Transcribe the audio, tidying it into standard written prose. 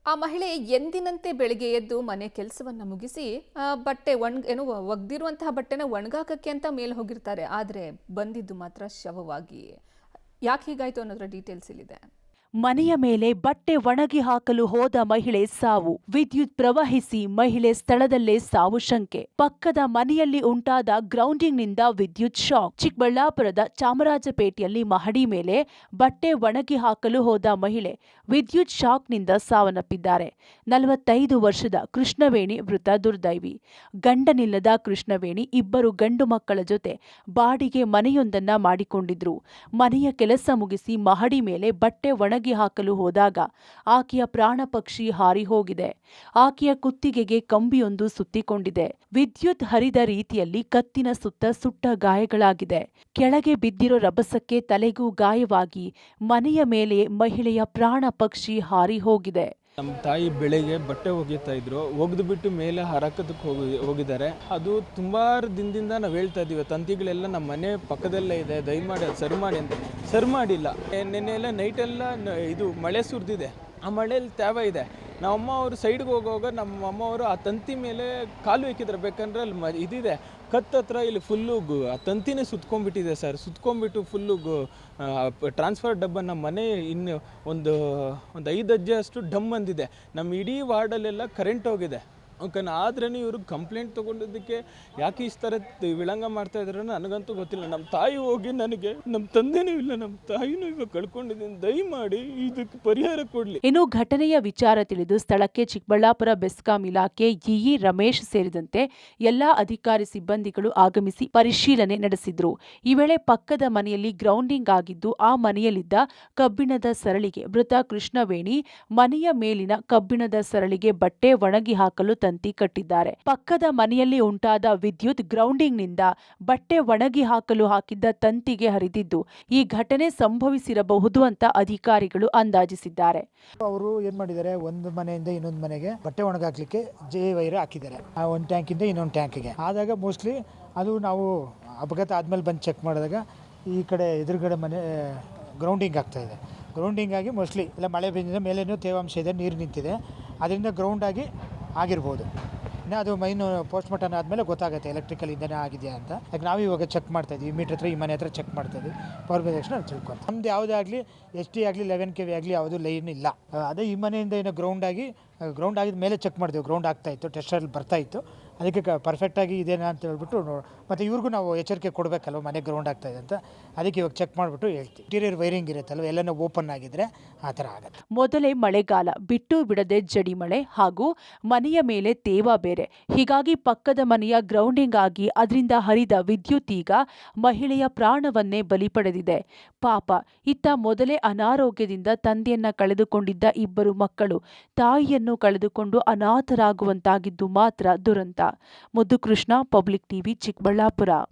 ಆ ಮಹಿಳೆ ಎಂದಿನಂತೆ ಬೆಳಿಗ್ಗೆ ಎದ್ದು ಮನೆ ಕೆಲಸವನ್ನ ಮುಗಿಸಿ ಬಟ್ಟೆ ಒಗ್ದಿರುವಂತಹ ಬಟ್ಟೆನ ಒಣಗಾಕಕ್ಕೆ ಅಂತ ಮೇಲೆ ಹೋಗಿರ್ತಾರೆ. ಆದ್ರೆ ಬಂದಿದ್ದು ಮಾತ್ರ ಶವವಾಗಿ. ಯಾಕೆ ಹೀಗಾಯ್ತು ಅನ್ನೋದರ ಡೀಟೇಲ್ಸ್ ಇಲ್ಲಿದೆ. ಮನೆಯ ಮೇಲೆ ಬಟ್ಟೆ ಒಣಗಿ ಹಾಕಲು ಹೋದ ಮಹಿಳೆ ಸಾವು. ವಿದ್ಯುತ್ ಪ್ರವಹಿಸಿ ಮಹಿಳೆ ಸ್ಥಳದಲ್ಲೇ ಸಾವು ಶಂಕೆ. ಪಕ್ಕದ ಮನೆಯಲ್ಲಿ ಉಂಟಾದ ಗ್ರೌಂಡಿಂಗ್ನಿಂದ ವಿದ್ಯುತ್ ಶಾಕ್. ಚಿಕ್ಕಬಳ್ಳಾಪುರದ ಚಾಮರಾಜಪೇಟೆಯಲ್ಲಿ ಮಹಡಿ ಮೇಲೆ ಬಟ್ಟೆ ಒಣಗಿ ಹಾಕಲು ಹೋದ ಮಹಿಳೆ ವಿದ್ಯುತ್ ಶಾಕ್ನಿಂದ ಸಾವನ್ನಪ್ಪಿದ್ದಾರೆ. 45 ವರ್ಷದ ಕೃಷ್ಣವೇಣಿ ಮೃತ ದುರ್ದೈವಿ. ಗಂಡನಿಲ್ಲದ ಕೃಷ್ಣವೇಣಿ ಇಬ್ಬರು ಗಂಡು ಮಕ್ಕಳ ಜೊತೆ ಬಾಡಿಗೆ ಮನೆಯೊಂದನ್ನ ಮಾಡಿಕೊಂಡಿದ್ರು. ಮನೆಯ ಕೆಲಸ ಮುಗಿಸಿ ಮಹಡಿ ಮೇಲೆ ಬಟ್ಟೆ ಒಣಗಿ ಹಾಕಲು ಹೋದಾಗ ಆಕೆಯ ಪ್ರಾಣ ಪಕ್ಷಿ ಹಾರಿ ಹೋಗಿದೆ. ಆಕೆಯ ಕುತ್ತಿಗೆಗೆ ಕಂಬಿಯೊಂದು ಸುತ್ತಿಕೊಂಡಿದೆ. ವಿದ್ಯುತ್ ಹರಿದ ರೀತಿಯಲ್ಲಿ ಕತ್ತಿನ ಸುತ್ತ ಸುಟ್ಟ ಗಾಯಗಳಾಗಿದೆ. ಕೆಳಗೆ ಬಿದ್ದಿರೋ ರಭಸಕ್ಕೆ ತಲೆಗೂ ಗಾಯವಾಗಿ ಮನೆಯ ಮೇಲೆ ಮಹಿಳೆಯ ಪ್ರಾಣ ಪಕ್ಷಿ ಹಾರಿ ಹೋಗಿದೆ. ನಮ್ಮ ತಾಯಿ ಬೆಳಿಗ್ಗೆ ಬಟ್ಟೆ ಒಗಿತಾ ಇದ್ರು, ಒಗೆದು ಬಿಟ್ಟು ಮೇಲೆ ಹರಕದಕ್ಕೆ ಹೋಗಿದ್ದಾರೆ. ಅದು ತುಂಬಾ ದಿನದಿಂದ ನಾವು ಹೇಳ್ತಾ ಇದ್ದೀವಿ, ತಂತಿಗಳೆಲ್ಲ ನಮ್ಮ ಮನೆ ಪಕ್ಕದಲ್ಲೇ ಇದೆ, ದಯಮಾಡಿ ಅದು ಸರಿ ಮಾಡಿ ಅಂತ. ಸರಿ ಮಾಡಿಲ್ಲ. ನೆನ್ನೆ ಎಲ್ಲ ನೈಟೆಲ್ಲ ಇದು ಮಳೆ ಸುರಿದಿದೆ. ಆ ಮಳೆಯಲ್ಲಿ ತ್ಯಾವ ಇದೆ. ನಮ್ಮಮ್ಮ ಅವರು ಸೈಡ್ಗೆ ಹೋಗುವಾಗ ನಮ್ಮ ಅಮ್ಮ ಅವರು ಆ ತಂತಿ ಮೇಲೆ ಕಾಲು ಹಾಕಿದ್ರೆ, ಬೇಕಂದ್ರೆ ಅಲ್ಲಿ ಇದಿದೆ ಕತ್ತತ್ರ ಇಲ್ಲಿ ಫುಲ್ಲು ಆ ತಂತಿನೇ ಸುತ್ಕೊಂಡ್ಬಿಟ್ಟಿದೆ ಸರ್. ಸುತ್ಕೊಂಡ್ಬಿಟ್ಟು ಫುಲ್ಲು ಟ್ರಾನ್ಸ್ಫರ್ ಡಬ್ಬ ನಮ್ಮ ಮನೆ ಇನ್ನು ಒಂದು 5 ಹೆಜ್ಜೆ ಅಷ್ಟು ಡಮ್ ಅಂದಿದೆ. ನಮ್ಮ ಇಡೀ ವಾರ್ಡಲ್ಲೆಲ್ಲ ಕರೆಂಟ್ ಹೋಗಿದೆ. ಆದ್ರೂ ಇವರು ಕಂಪ್ಲೇಂಟ್ ತೊಗೊಂಡಿದ್ದಕ್ಕೆ ಯಾಕೆ ಈ ಥರ ವಿಳಂಬ ಮಾಡ್ತಾ ಇದ್ದಾರೆ ನನಗಂತೂ ಗೊತ್ತಿಲ್ಲ. ನಮ್ಮ ತಾಯಿ ಹೋಗಿ ನನಗೆ ನಮ್ಮ ತಂದೆನೂ ಇಲ್ಲ, ನಮ್ಮ ತಾಯಿನೂ ಇವಾಗ ಕಳ್ಕೊಂಡಿದ್ದೀನಿ, ದಯಮಾಡಿ ಇದಕ್ಕೆ ಪರಿಹಾರ ಕೊಡಲಿ. ಇನ್ನು ಘಟನೆಯ ವಿಚಾರ ತಿಳಿದು ಸ್ಥಳಕ್ಕೆ ಚಿಕ್ಕಬಳ್ಳಾಪುರ ಬೆಸ್ಕಾಂ ಇಲಾಖೆ ಇಇ ರಮೇಶ್ ಸೇರಿದಂತೆ ಎಲ್ಲಾ ಅಧಿಕಾರಿ ಸಿಬ್ಬಂದಿಗಳು ಆಗಮಿಸಿ ಪರಿಶೀಲನೆ ನಡೆಸಿದ್ರು. ಈ ವೇಳೆ ಪಕ್ಕದ ಮನೆಯಲ್ಲಿ ಗ್ರೌಂಡಿಂಗ್ ಆಗಿದ್ದು ಆ ಮನೆಯಲ್ಲಿದ್ದ ಕಬ್ಬಿಣದ ಸರಳಿಗೆ ಮೃತ ಕೃಷ್ಣವೇಣಿ ಮನೆಯ ಮೇಲಿನ ಕಬ್ಬಿಣದ ಸರಳಿಗೆ ಬಟ್ಟೆ ಒಣಗಿ ಹಾಕಲು ತಂತಿ ಕಟ್ಟಿದ್ದಾರೆ. ಪಕ್ಕದ ಮನೆಯಲ್ಲಿ ಉಂಟಾದ ವಿದ್ಯುತ್ ಗ್ರೌಂಡಿಂಗ್ನಿಂದ ಬಟ್ಟೆ ಒಣಗಿ ಹಾಕಲು ಹಾಕಿದ್ದ ತಂತಿಗೆ ಹರಿದಿದ್ದು ಈ ಘಟನೆ ಸಂಭವಿಸಿರಬಹುದು ಅಂತ ಅಧಿಕಾರಿಗಳು ಅಂದಾಜಿಸಿದ್ದಾರೆ. ಅವರು ಏನ್ ಮಾಡಿದ್ದಾರೆ, ಒಂದು ಮನೆಯಿಂದ ಇನ್ನೊಂದು ಮನೆಗೆ ಬಟ್ಟೆ ಒಣಗಾಕ್ಲಿಕ್ಕೆ ವೈರ್ ಹಾಕಿದ್ದಾರೆ. ಒಂದು ಟ್ಯಾಂಕಿಂದ ಇನ್ನೊಂದು ಟ್ಯಾಂಕಿಗೆ ಆದಾಗ ಮೋಸ್ಟ್ಲಿ ಅದು ನಾವು ಅಪಘಾತ ಆದ್ಮೇಲೆ ಬಂದು ಚೆಕ್ ಮಾಡಿದಾಗ ಈ ಕಡೆ ಎದುರುಗಡೆ ಮನೆ ಗ್ರೌಂಡಿಂಗ್ ಆಗ್ತಾ ಇದೆ. ಗ್ರೌಂಡಿಂಗ್ ಆಗಿ ಮೋಸ್ಟ್ಲಿ ಇಲ್ಲ ಮಳೆ ಬಂದಿದೆ, ಮೇಲೇನೂ ತೇವಾಂಶ ಇದೆ, ನೀರು ನಿಂತಿದೆ, ಅದರಿಂದ ಗ್ರೌಂಡ್ ಆಗಿ ಆಗಿರ್ಬೋದು. ಇನ್ನು ಅದು ಮೈನು ಪೋಸ್ಟ್ ಮಾರ್ಟಮ್ ಆದಮೇಲೆ ಗೊತ್ತಾಗುತ್ತೆ ಎಲೆಕ್ಟ್ರಿಕಲ್ ಇಂದನೇ ಆಗಿದೆಯಾ ಅಂತ. ಯಾಕೆ ನಾವು ಇವಾಗ ಚೆಕ್ ಮಾಡ್ತಾ ಇದ್ವಿ, ಮೀಟರ್ ಹತ್ರ ಈ ಮನೆ ಹತ್ರ ಚೆಕ್ ಮಾಡ್ತಾ ಇದ್ವಿ. ಪವರ್ ಬಂದ ತಕ್ಷಣ ತಿಳ್ಕೊಂಡು ನಮ್ದು ಯಾವುದೇ ಆಗಲಿ ST ಆಗಲಿ 11 kV ಆಗಲಿ ಯಾವುದು ಲೈನ್ ಇಲ್ಲ. ಅದೇ ಈ ಮನೆಯಿಂದ ಏನೋ ಗ್ರೌಂಡ್ ಆಗಿದ ಮೇಲೆ ಚೆಕ್ ಮಾಡ್ತೀವಿ. ಗ್ರೌಂಡ್ ಆಗ್ತಾ ಇತ್ತು, ಟೆಸ್ಟಲ್ಲಿ ಬರ್ತಾ ಇತ್ತು, ಅದಕ್ಕೆ ಪರ್ಫೆಕ್ಟಾಗಿ ಇದೇನಾ ಅಂತ ಹೇಳ್ಬಿಟ್ಟು ಮತ್ತು ಇವ್ರಿಗೂ ನಾವು ಎಚ್ಚರಿಕೆ ಕೊಡಬೇಕಲ್ವ, ಮನೆ ಗ್ರೌಂಡ್ ಆಗ್ತಾ ಇದೆ ಅಂತ. ಅದಕ್ಕೆ ಇವಾಗ ಚೆಕ್ ಮಾಡಿಬಿಟ್ಟು ಹೇಳ್ತೀವಿ. ಇಂಟೀರಿಯರ್ ವೈರಿಂಗ್ ಇರುತ್ತಲ್ವ, ಎಲ್ಲನೂ ಓಪನ್ ಆಗಿದ್ರೆ ಆ ಥರ ಆಗುತ್ತೆ. ಮೊದಲೇ ಮಳೆಗಾಲ, ಬಿಟ್ಟು ಬಿಡದೆ ಜಡಿ ಮಳೆ ಹಾಗೂ ಮನೆಯ ಮೇಲೆ ತೇವ ಬೇರೆ. ಹೀಗಾಗಿ ಪಕ್ಕದ ಮನೆಯ ಗ್ರೌಂಡಿಂಗ್ ಆಗಿ ಅದರಿಂದ ಹರಿದ ವಿದ್ಯುತ್ ಈಗ ಮಹಿಳೆಯ ಪ್ರಾಣವನ್ನೇ ಬಲಿ ಪಡೆದಿದೆ. ಪಾಪ, ಇತ್ತ ಮೊದಲೇ ಅನಾರೋಗ್ಯದಿಂದ ತಂದೆಯನ್ನ ಕಳೆದುಕೊಂಡಿದ್ದ ಇಬ್ಬರು ಮಕ್ಕಳು ತಾಯಿಯನ್ನು ಕಳೆದುಕೊಂಡು ಅನಾಥರಾಗುವಂತಾಗಿದ್ದು ಮಾತ್ರ ದುರಂತ. Muddukrishna, public TV, Chikkaballapur.